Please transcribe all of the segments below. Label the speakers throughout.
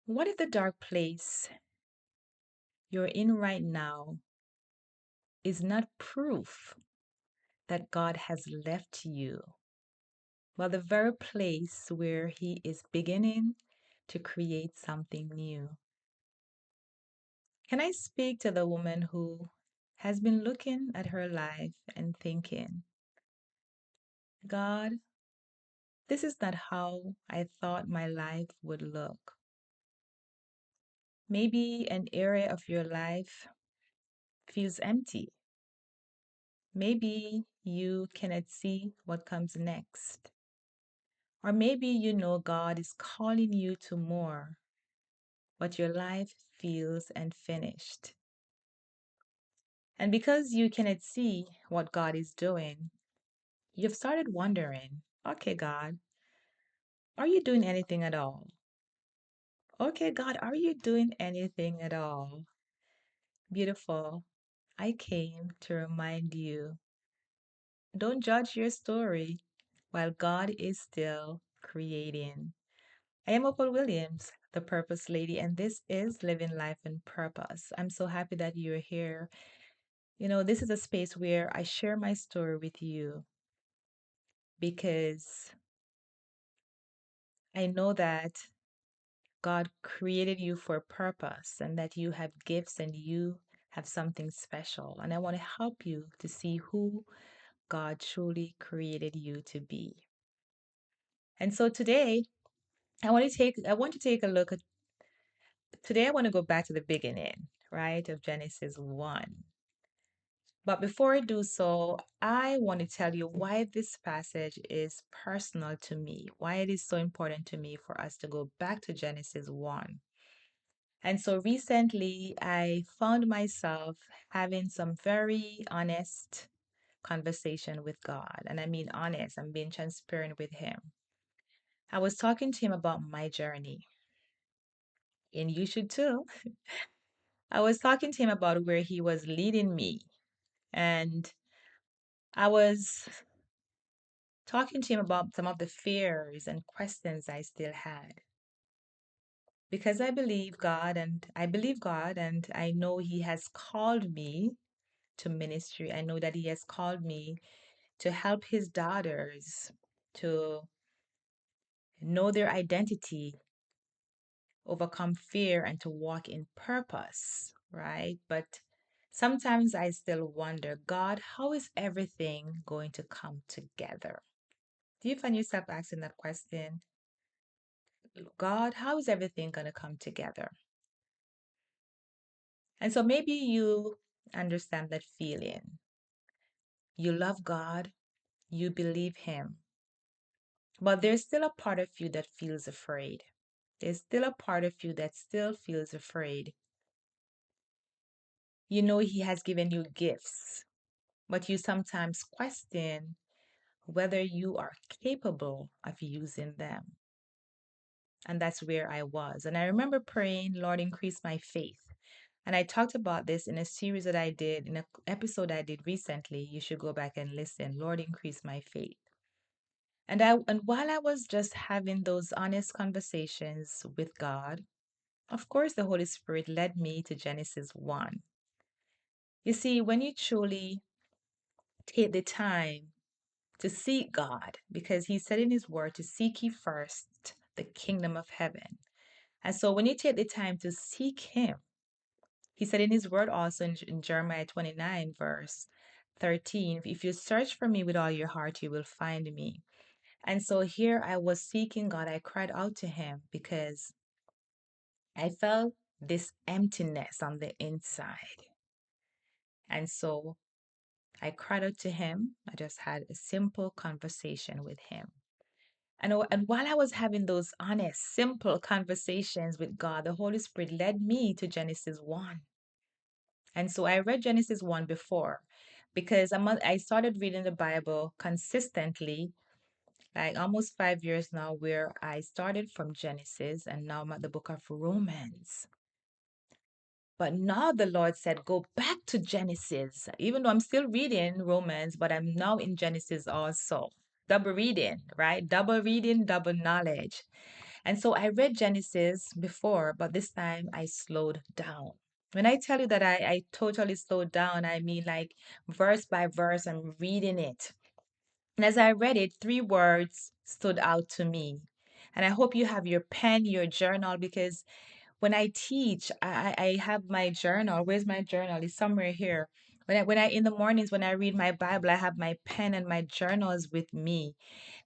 Speaker 1: What if the dark place you're in right now is not proof that God has left you, but the very place where He is beginning to create something new? Can I speak to the woman who has been looking at her life and thinking, God, this is not how I thought my life would look? Maybe an area of your life feels empty. Maybe you cannot see what comes next. Or maybe you know God is calling you to more, but your life feels unfinished. And because you cannot see what God is doing, you've started wondering, okay, God, are you doing anything at all? Okay, God, are you doing anything at all? Beautiful. I came to remind you, don't judge your story while God is still creating. I am Opal Williams, the Purpose Lady, and this is Living Life in Purpose. I'm so happy that you're here. This is a space where I share my story with you because I know that God created you for a purpose and that you have gifts and you have something special. And I want to help you to see who God truly created you to be. And so today, I want to take a look at today I want to go back to the beginning, right, of Genesis 1. But before I do so, I want to tell you why this passage is personal to me, why it is so important to me for us to go back to Genesis 1. And so recently, I found myself having some very honest conversation with God. And I mean honest, I'm being transparent with Him. I was talking to Him about my journey, and you should too. I was talking to Him about where He was leading me. And I was talking to him about some of the fears and questions I still had. Because I believe God and I know He has called me to ministry. I know that He has called me to help His daughters to know their identity, overcome fear, and to walk in purpose, right? But sometimes I still wonder, God, how is everything going to come together? Do you find yourself asking that question? God, how is everything going to come together? And so maybe you understand that feeling. You love God, you believe Him, but there's still a part of you that feels afraid. There's still a part of you that still feels afraid. You know He has given you gifts, but you sometimes question whether you are capable of using them. And that's where I was. And I remember praying, Lord, increase my faith. And I talked about this in a series that I did, in an episode I did recently. You should go back and listen. Lord, increase my faith. And while I was just having those honest conversations with God, of course the Holy Spirit led me to Genesis 1. You see, when you truly take the time to seek God, because He said in His word to seek ye first the kingdom of heaven. And so when you take the time to seek Him, He said in His word also in Jeremiah 29, verse 13, if you search for me with all your heart, you will find me. And so here I was seeking God. I cried out to Him because I felt this emptiness on the inside. And so I cried out to Him. I just had a simple conversation with Him. And while I was having those honest, simple conversations with God, the Holy Spirit led me to Genesis 1. And so I read Genesis 1 before because I started reading the Bible consistently, like almost 5 years now, where I started from Genesis and now I'm at the book of Romans. But now the Lord said, go back to Genesis, even though I'm still reading Romans, but I'm now in Genesis also. Double reading, right? Double reading, double knowledge. And so I read Genesis before, but this time I slowed down. When I tell you that I totally slowed down, I mean like verse by verse, I'm reading it. And as I read it, three words stood out to me. And I hope you have your pen, your journal, because when I teach, I have my journal. Where's my journal? It's somewhere here. When I in the mornings when I read my Bible, I have my pen and my journals with me.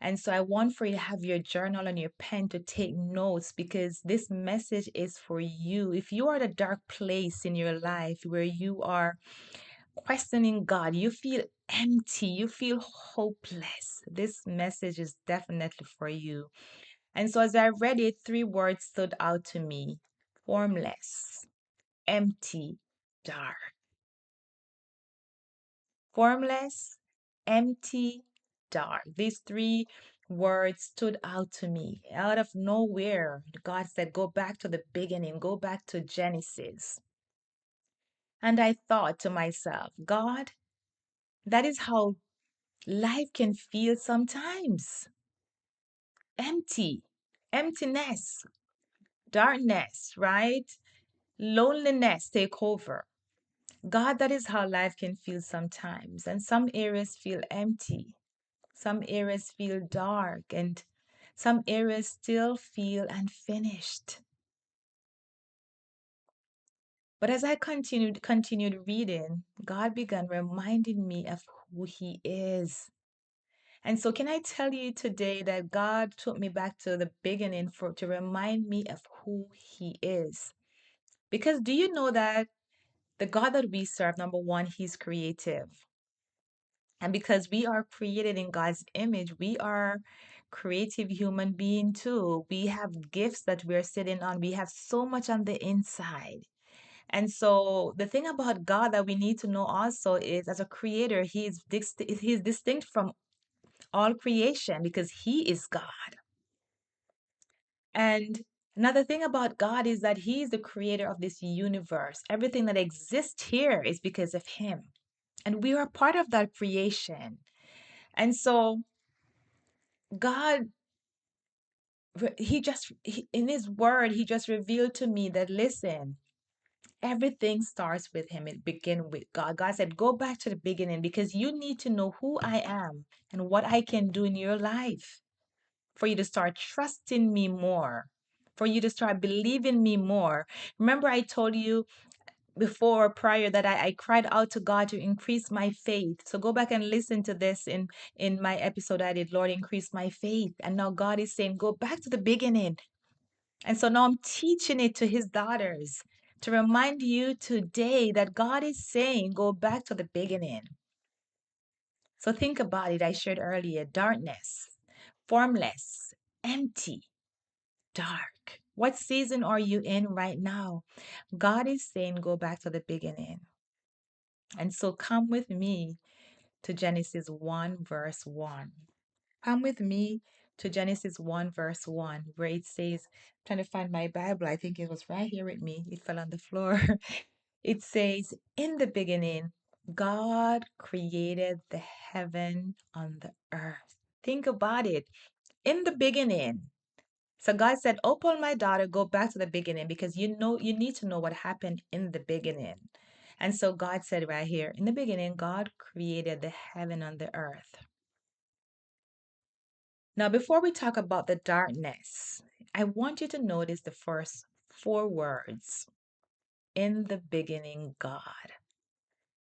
Speaker 1: And so I want for you to have your journal and your pen to take notes because this message is for you. If you are at a dark place in your life where you are questioning God, you feel empty, you feel hopeless, this message is definitely for you. And so as I read it, three words stood out to me: formless, empty, dark. Formless, empty, dark. These three words stood out to me. Out of nowhere, God said, go back to the beginning, go back to Genesis. And I thought to myself, God, that is how life can feel sometimes: empty, emptiness, darkness, right? Loneliness take over. God, that is how life can feel sometimes. And some areas feel empty. Some areas feel dark and some areas still feel unfinished. But as I continued reading, God began reminding me of who He is. And so can I tell you today that God took me back to the beginning for to remind me of who He is. Because do you know that the God that we serve, number one, He's creative. And because we are created in God's image, we are creative human being too. We have gifts that we're sitting on. We have so much on the inside. And so the thing about God that we need to know also is as a creator, he's distinct from all creation because he is God. And another thing about God is that he is the creator of this universe. Everything that exists here is because of him. And we are part of that creation. And so God, in His Word, He just revealed to me that, listen, everything starts with Him. It began with God. God said, go back to the beginning because you need to know who I am and what I can do in your life for you to start trusting me more, for you to start believing me more. Remember, I told you before prior that I cried out to God to increase my faith. So go back and listen to this in my episode I did, Lord, increase my faith. And now God is saying, go back to the beginning. And so now I'm teaching it to his daughters to remind you today that God is saying, go back to the beginning. So think about it. I shared earlier, darkness, formless, empty, dark. What season are you in right now? God is saying, go back to the beginning. And so come with me to Genesis 1, verse 1. Come with me to Genesis 1, verse 1, where it says, I'm trying to find my Bible. I think it was right here with me. It fell on the floor. It says, in the beginning, God created the heaven on the earth. Think about it. In the beginning. So God said, Opal, my daughter, go back to the beginning because you need to know what happened in the beginning. And so God said right here, in the beginning, God created the heaven and the earth. Now, before we talk about the darkness, I want you to notice the first four words. In the beginning, God.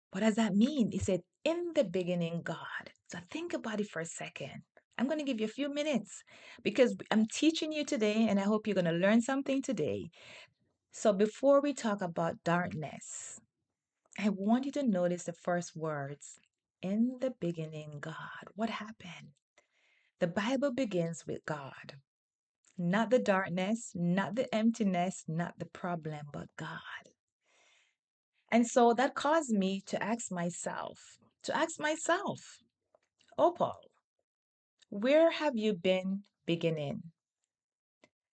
Speaker 1: What does that mean? It said, in the beginning, God. So think about it for a second. I'm going to give you a few minutes because I'm teaching you today and I hope you're going to learn something today. So before we talk about darkness, I want you to notice the first words. In the beginning, God. What happened? The Bible begins with God. Not the darkness, not the emptiness, not the problem, but God. And so that caused me to ask myself, Opal, where have you been beginning?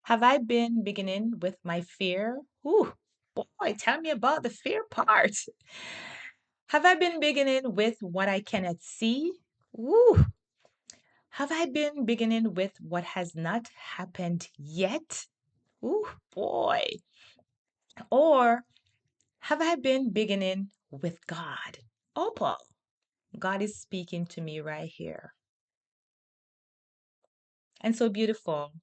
Speaker 1: Have I been beginning with my fear? Ooh, boy, tell me about the fear part. Have I been beginning with what I cannot see? Ooh, Have I been beginning with what has not happened yet? Ooh, boy. Or have I been beginning with God? Opal, God is speaking to me right here. And so beautiful.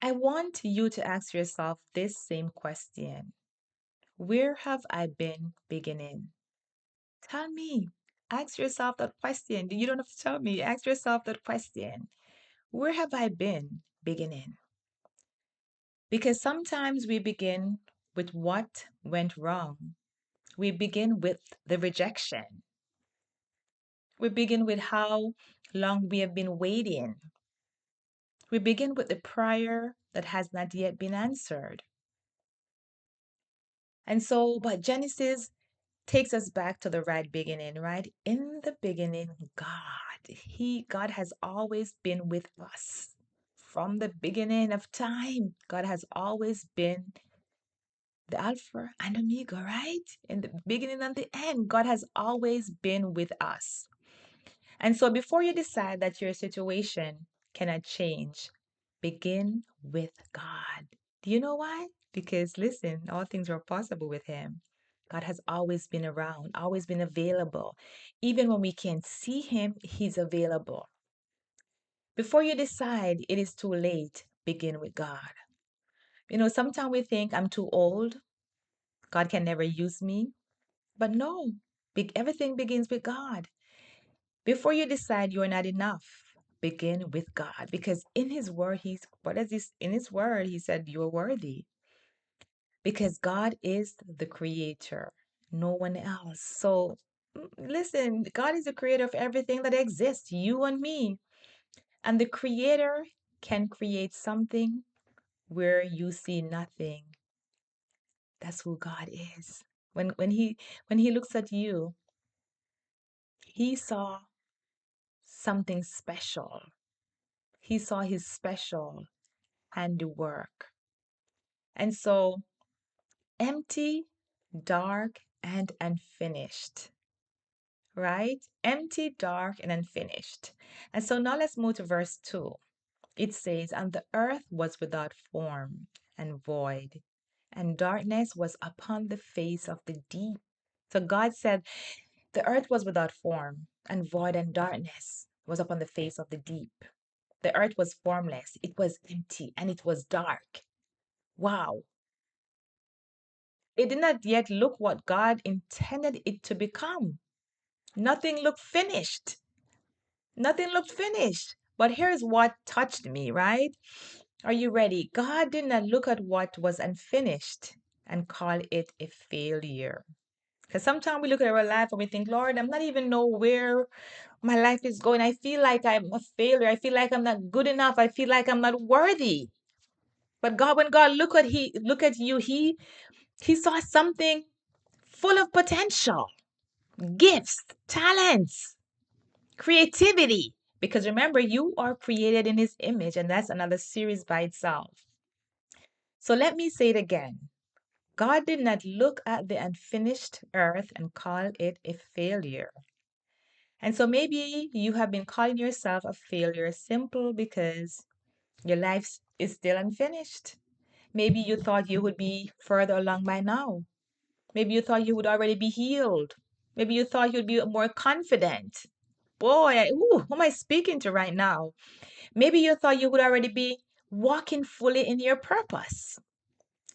Speaker 1: I want you to ask yourself this same question. Where have I been beginning? Tell me. Ask yourself that question. You don't have to tell me. Ask yourself that question. Where have I been beginning? Because sometimes we begin with what went wrong. We begin with the rejection. We begin with how long we have been waiting. We begin with the prayer that has not yet been answered. And so, but Genesis takes us back to the right beginning, right? In the beginning, God has always been with us. From the beginning of time, God has always been the Alpha and Omega, right? In the beginning and the end, God has always been with us. And so before you decide that your situation cannot change, begin with God. Do you know why? Because listen, all things are possible with Him. God has always been around, always been available. Even when we can't see Him, He's available. Before you decide it is too late, begin with God. Sometimes we think I'm too old, God can never use me. But no, everything begins with God. Before you decide you're not enough, begin with God. Because in His word, in His word, He said you're worthy. Because God is the creator, no one else. So listen, God is the creator of everything that exists, you and me. And the creator can create something where you see nothing. That's who God is. When he looks at you, he saw something special. He saw his special handiwork. And so empty, dark, and unfinished, right? Empty, dark, and unfinished. And so now let's move to verse 2. It says, and the earth was without form and void, and darkness was upon the face of the deep. So God said, the earth was without form, and void and darkness was upon the face of the deep. The earth was formless, it was empty, and it was dark. Wow. It did not yet look what God intended it to become. Nothing looked finished. Nothing looked finished. But here's what touched me, right? Are you ready? God did not look at what was unfinished and call it a failure. Because sometimes we look at our life and we think, Lord, I'm not even know where my life is going. I feel like I'm a failure. I feel like I'm not good enough. I feel like I'm not worthy. But God, when God look at you, he saw something full of potential, gifts, talents, creativity. Because remember, you are created in His image, and that's another series by itself. So let me say it again. God did not look at the unfinished earth and call it a failure. And so maybe you have been calling yourself a failure simple because your life is still unfinished. Maybe you thought you would be further along by now. Maybe you thought you would already be healed. Maybe you thought you'd be more confident. Boy, who am I speaking to right now? Maybe you thought you would already be walking fully in your purpose.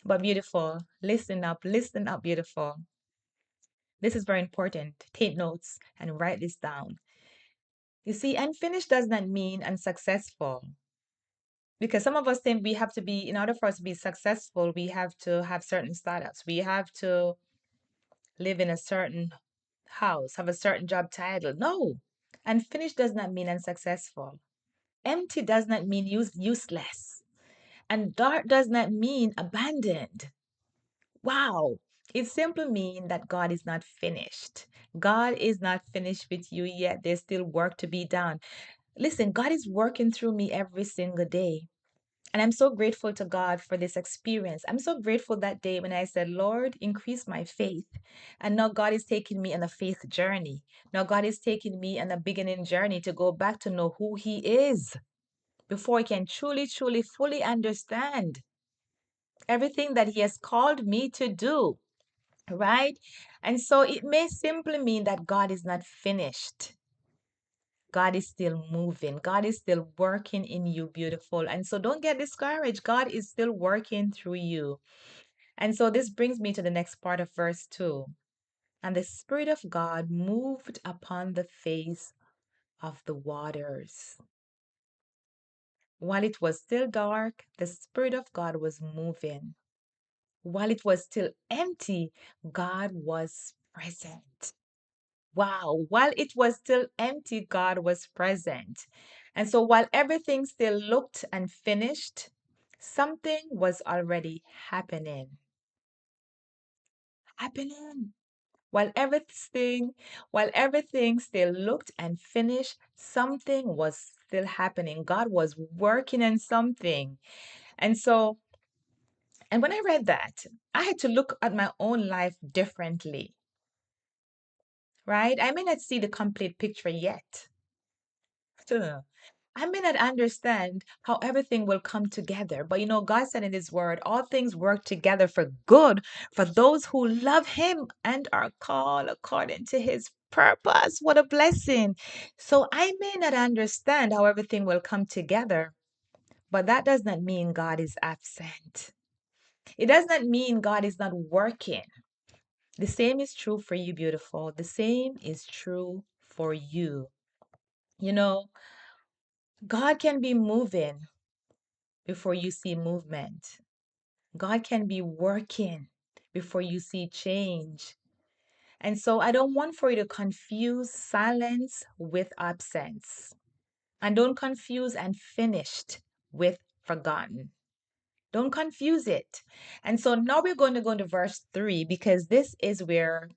Speaker 1: But beautiful, listen up, beautiful. This is very important. Take notes and write this down. You see, unfinished does not mean unsuccessful. Because some of us think we have to be, in order for us to be successful, we have to have certain startups. We have to live in a certain house, have a certain job title. No, unfinished does not mean unsuccessful. Empty does not mean useless. And dark does not mean abandoned. Wow. It simply means that God is not finished. God is not finished with you yet. There's still work to be done. Listen, God is working through me every single day. And I'm so grateful to God for this experience. I'm so grateful that day when I said, Lord, increase my faith. And now God is taking me on a faith journey. Now God is taking me on a beginning journey to go back to know who He is before I can truly, truly, fully understand everything that He has called me to do. Right? And so it may simply mean that God is not finished. God is still moving. God is still working in you, beautiful. And so don't get discouraged. God is still working through you. And so this brings me to the next part of verse 2. And the Spirit of God moved upon the face of the waters. While it was still dark, the Spirit of God was moving. While it was still empty, God was present. Wow, while it was still empty, God was present. And so while everything still looked unfinished, something was already happening. Happening. While everything, while everything still looked unfinished, something was still happening. God was working on something. And so, and when I read that, I had to look at my own life differently, right? I may not see the complete picture yet. I may not understand how everything will come together, but God said in His word, all things work together for good for those who love Him and are called according to His purpose. What a blessing. So I may not understand how everything will come together, but that does not mean God is absent. It does not mean God is not working. The same is true for you, beautiful. The same is true for you. You know, God can be moving before you see movement. God can be working before you see change. And so I don't want for you to confuse silence with absence. And don't confuse unfinished with forgotten. Don't confuse it. And so now we're going to go into verse 3 because this is where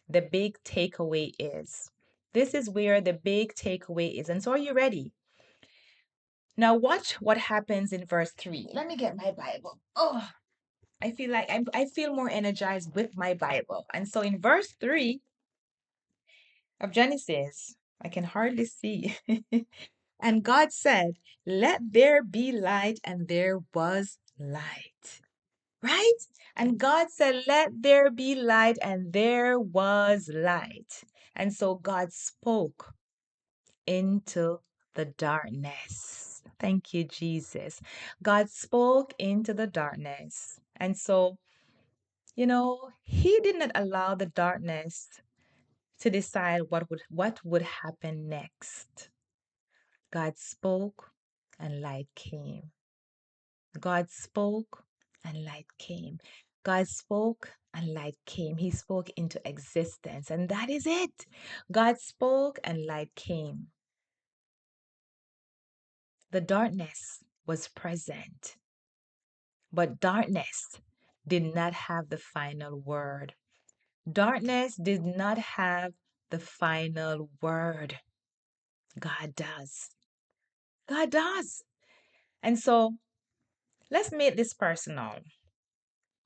Speaker 1: the big takeaway is. This is where the big takeaway is. And so are you ready? Now watch what happens in verse 3. Let me get my Bible. Oh, I feel like I feel more energized with my Bible. And so in verse 3 of Genesis, I can hardly see. And God said, let there be light, and there was light. Right? And God said, let there be light, and there was light. And so God spoke into the darkness. Thank you, Jesus. God spoke into the darkness. And so He did not allow the darkness to decide what would happen next. God spoke and light came. God spoke and light came. God spoke and light came. He spoke into existence, and that is it. God spoke and light came. The darkness was present, but darkness did not have the final word. Darkness did not have the final word. God does. God does. And so let's make this personal.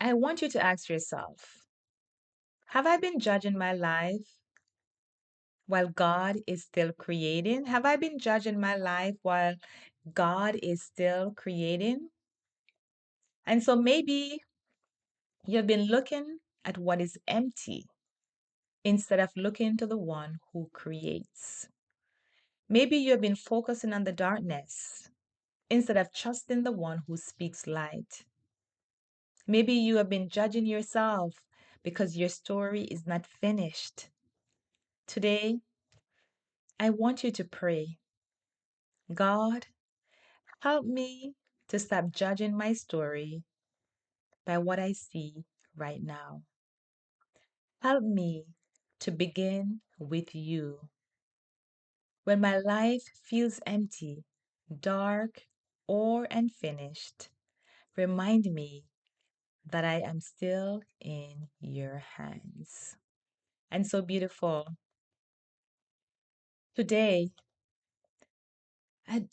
Speaker 1: I want you to ask yourself, have I been judging my life while God is still creating? Have I been judging my life while God is still creating? And so maybe you've been looking at what is empty instead of looking to the one who creates. Maybe you've been focusing on the darkness instead of trusting the one who speaks light. Maybe you have been judging yourself because your story is not finished. Today, I want you to pray, God, help me to stop judging my story by what I see right now. Help me to begin with you. When my life feels empty, dark, or unfinished, remind me that I am still in your hands. And so beautiful. Today,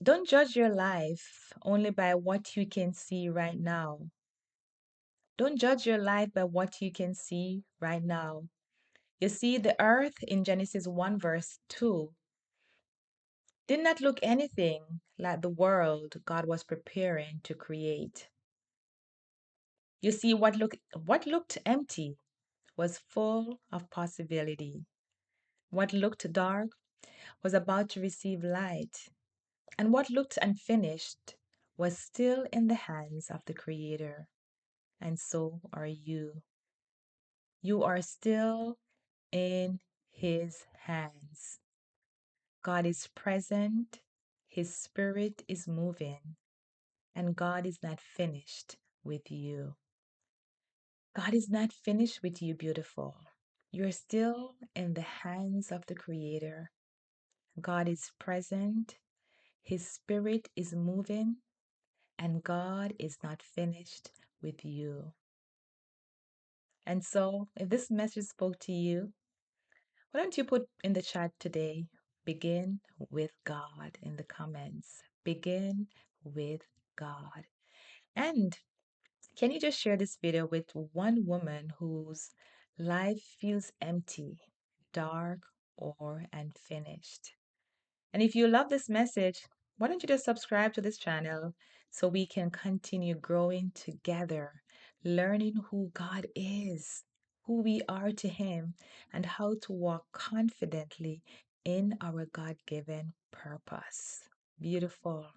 Speaker 1: Don't judge your life only by what you can see right now. Don't judge your life by what you can see right now. You see, the earth in Genesis 1, verse 2 did not look anything like the world God was preparing to create. You see, what looked empty was full of possibility. What looked dark was about to receive light, and what looked unfinished was still in the hands of the Creator. And so are you. You are still in His hands. God is present, His Spirit is moving, and God is not finished with you. God is not finished with you, beautiful. You're still in the hands of the Creator. God is present, His Spirit is moving, and God is not finished with you. And so, if this message spoke to you, why don't you put in the chat today, begin with God in the comments. Begin with God. And can you just share this video with one woman whose life feels empty, dark, or unfinished? And if you love this message, why don't you just subscribe to this channel so we can continue growing together, learning who God is, who we are to Him, and how to walk confidently in our God given purpose. Beautiful.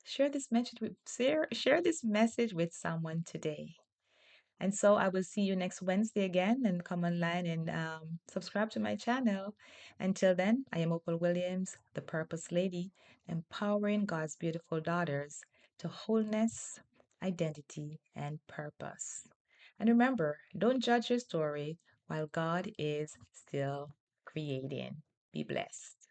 Speaker 1: Share this message with someone today. And so I will see you next Wednesday again, and come online and subscribe to my channel. Until then, I am Opal Williams, the Purpose Lady, empowering God's beautiful daughters to wholeness, identity, and purpose. And remember, don't judge your story while God is still creating. Be blessed.